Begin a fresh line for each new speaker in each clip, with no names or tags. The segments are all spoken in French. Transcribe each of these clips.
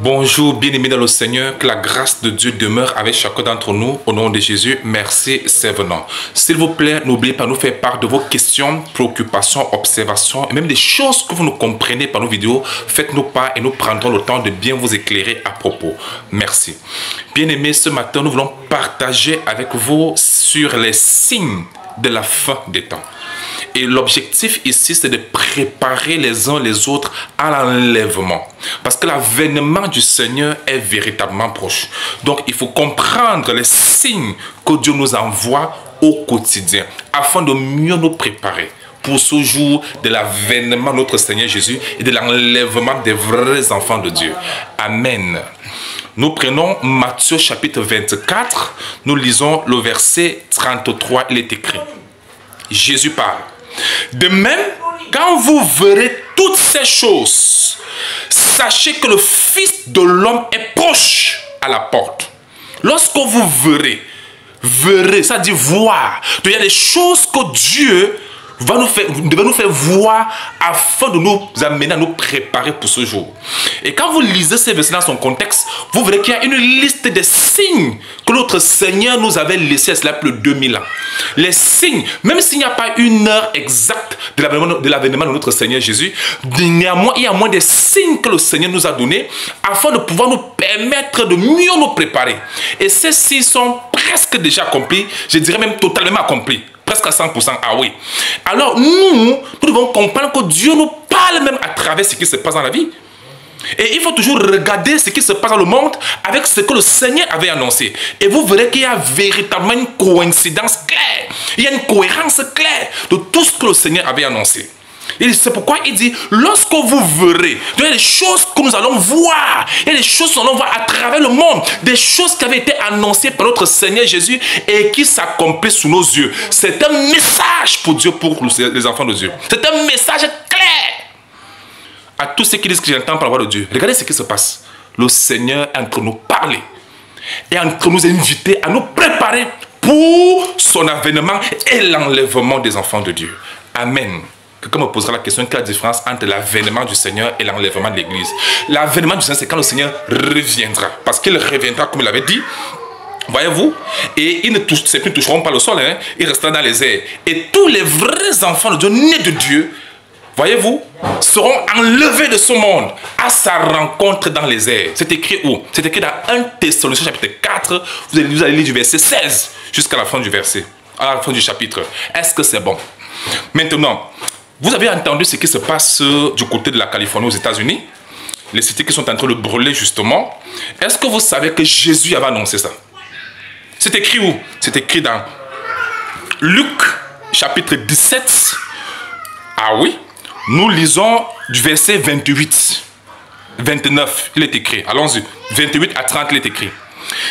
Bonjour, bien-aimés dans le Seigneur, que la grâce de Dieu demeure avec chacun d'entre nous. Au nom de Jésus, merci, c'est venant. S'il vous plaît, n'oubliez pas de nous faire part de vos questions, préoccupations, observations, et même des choses que vous ne comprenez par nos vidéos. Faites-nous part et nous prendrons le temps de bien vous éclairer à propos. Merci. Bien-aimés, ce matin, nous voulons partager avec vous sur les signes de la fin des temps. Et l'objectif ici, c'est de préparer les uns les autres à l'enlèvement. Parce que l'avènement du Seigneur est véritablement proche. Donc, il faut comprendre les signes que Dieu nous envoie au quotidien, afin de mieux nous préparer pour ce jour de l'avènement de notre Seigneur Jésus et de l'enlèvement des vrais enfants de Dieu. Amen. Nous prenons Matthieu chapitre 24, nous lisons le verset 33, il est écrit. Jésus parle. De même, quand vous verrez toutes ces choses, sachez que le Fils de l'homme est proche à la porte. Lorsque vous verrez, ça dit voir. Il y a des choses que Dieu devait nous faire voir afin de nous amener à nous préparer pour ce jour. Et quand vous lisez ces versets dans son contexte, vous verrez qu'il y a une liste de signes que notre Seigneur nous avait laissés à cela plus de 2000 ans. Les signes, même s'il n'y a pas une heure exacte de l'avènement de notre Seigneur Jésus, néanmoins, il y a moins des signes que le Seigneur nous a donnés afin de pouvoir nous permettre de mieux nous préparer. Et ces signes sont presque déjà accomplis, je dirais même totalement accomplis. Presque à 100%, ah oui. Alors nous devons comprendre que Dieu nous parle même à travers ce qui se passe dans la vie. Et il faut toujours regarder ce qui se passe dans le monde avec ce que le Seigneur avait annoncé. Et vous verrez qu'il y a véritablement une coïncidence claire. Il y a une cohérence claire de tout ce que le Seigneur avait annoncé. Et c'est pourquoi il dit, lorsque vous verrez, il y a des choses que nous allons voir, il y a des choses que nous allons voir à travers le monde, des choses qui avaient été annoncées par notre Seigneur Jésus et qui s'accomplissent sous nos yeux. C'est un message pour Dieu, pour les enfants de Dieu. C'est un message clair à tous ceux qui disent que j'entends par la voix de Dieu. Regardez ce qui se passe. Le Seigneur est en train de nous parler et en train de nous inviter à nous préparer pour son avènement et l'enlèvement des enfants de Dieu. Amen. Quelqu'un me posera la question, quelle est la différence entre l'avènement du Seigneur et l'enlèvement de l'Église? L'avènement du Seigneur, c'est quand le Seigneur reviendra. Parce qu'il reviendra, comme il avait dit, voyez-vous, et ils ne toucheront pas le sol, hein, ils resteront dans les airs. Et tous les vrais enfants de Dieu, nés de Dieu, voyez-vous, seront enlevés de ce monde à sa rencontre dans les airs. C'est écrit où? C'est écrit dans 1 Thessaloniciens chapitre 4, vous allez lire du verset 16 jusqu'à la fin du verset, à la fin du chapitre. Est-ce que c'est bon? Maintenant, vous avez entendu ce qui se passe du côté de la Californie aux États-Unis? Les cités qui sont en train de brûler justement. Est-ce que vous savez que Jésus avait annoncé ça? C'est écrit où? C'est écrit dans Luc chapitre 17. Ah oui? Nous lisons du verset 28. 29, il est écrit. Allons-y. 28 à 30, il est écrit.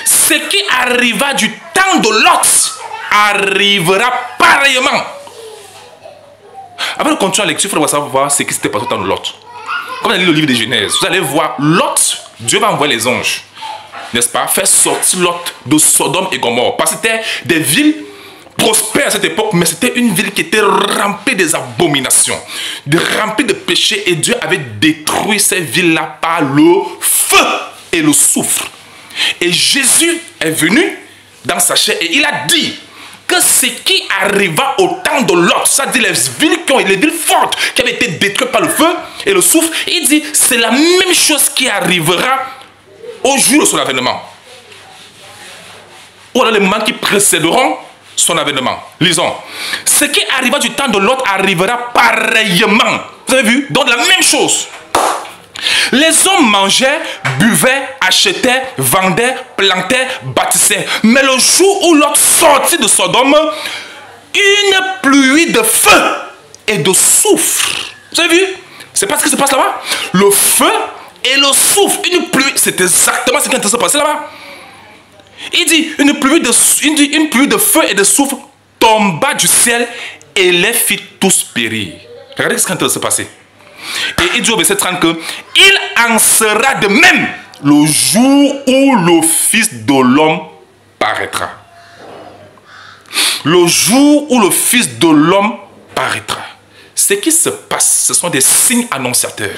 Ce qui arriva du temps de Lot arrivera pareillement. Avant de continuer la lecture, il faudra savoir ce qui s'était passé dans Lot. Comme on a lu le livre de Genèse, vous allez voir Lot, Dieu va envoyer les anges, n'est-ce pas, faire sortir Lot de Sodome et Gomorrhe. Parce que c'était des villes prospères à cette époque, mais c'était une ville qui était remplie des abominations, remplie de péchés, et Dieu avait détruit ces villes-là par le feu et le soufre. Et Jésus est venu dans sa chair et il a dit que ce qui arriva au temps de Lot, ça dit les villes fortes qui avaient été détruites par le feu et le soufre, il dit c'est la même chose qui arrivera au jour de son avènement. Ou alors les moments qui précéderont son avènement. Lisons. Ce qui arriva du temps de Lot arrivera pareillement. Vous avez vu? Donc la même chose. Les hommes mangeaient, buvaient, achetaient, vendaient, plantaient, bâtissaient. Mais le jour où Lot sortit de Sodome, une pluie de feu et de soufre. Vous avez vu? C'est pas ce qui se passe là-bas? Le feu et le soufre. Une pluie, c'est exactement ce qui est en train de se passer là-bas. Il dit, une pluie de feu et de soufre tomba du ciel et les fit tous périr. Regardez ce qui est en train de se passer. Et il dit au verset 30 que il en sera de même le jour où le Fils de l'homme paraîtra. Le jour où le Fils de l'homme paraîtra. Ce qui se passe, ce sont des signes annonciateurs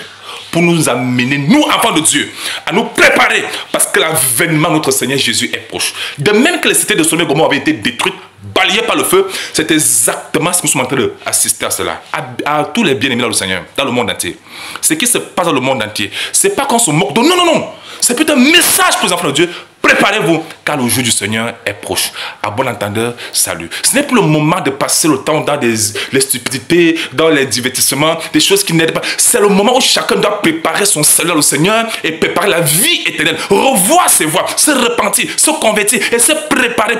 pour nous amener, nous, enfants de Dieu, à nous préparer, parce que l'avènement de notre Seigneur Jésus est proche. De même que les cités de Sodome et Gomorrhe avaient été détruites, balayées par le feu, c'est exactement ce que nous sommes en train d'assister à cela. À tous les bien-aimés dans le Seigneur, dans le monde entier. Ce qui se passe dans le monde entier, c'est pas qu'on se moque de... Non, non, non. C'est plutôt un message pour les enfants de Dieu. Préparez-vous, car le jour du Seigneur est proche. À bon entendeur, salut. Ce n'est plus le moment de passer le temps dans les stupidités, dans les divertissements, des choses qui n'aident pas. C'est le moment où chacun doit préparer son salut au Seigneur et préparer la vie éternelle. Revoir ses voies, se repentir, se convertir et se préparer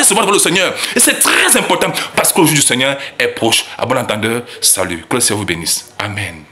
se voir devant le Seigneur. Et c'est très important parce que le jour du Seigneur est proche. À bon entendeur, salut. Que le Seigneur vous bénisse. Amen.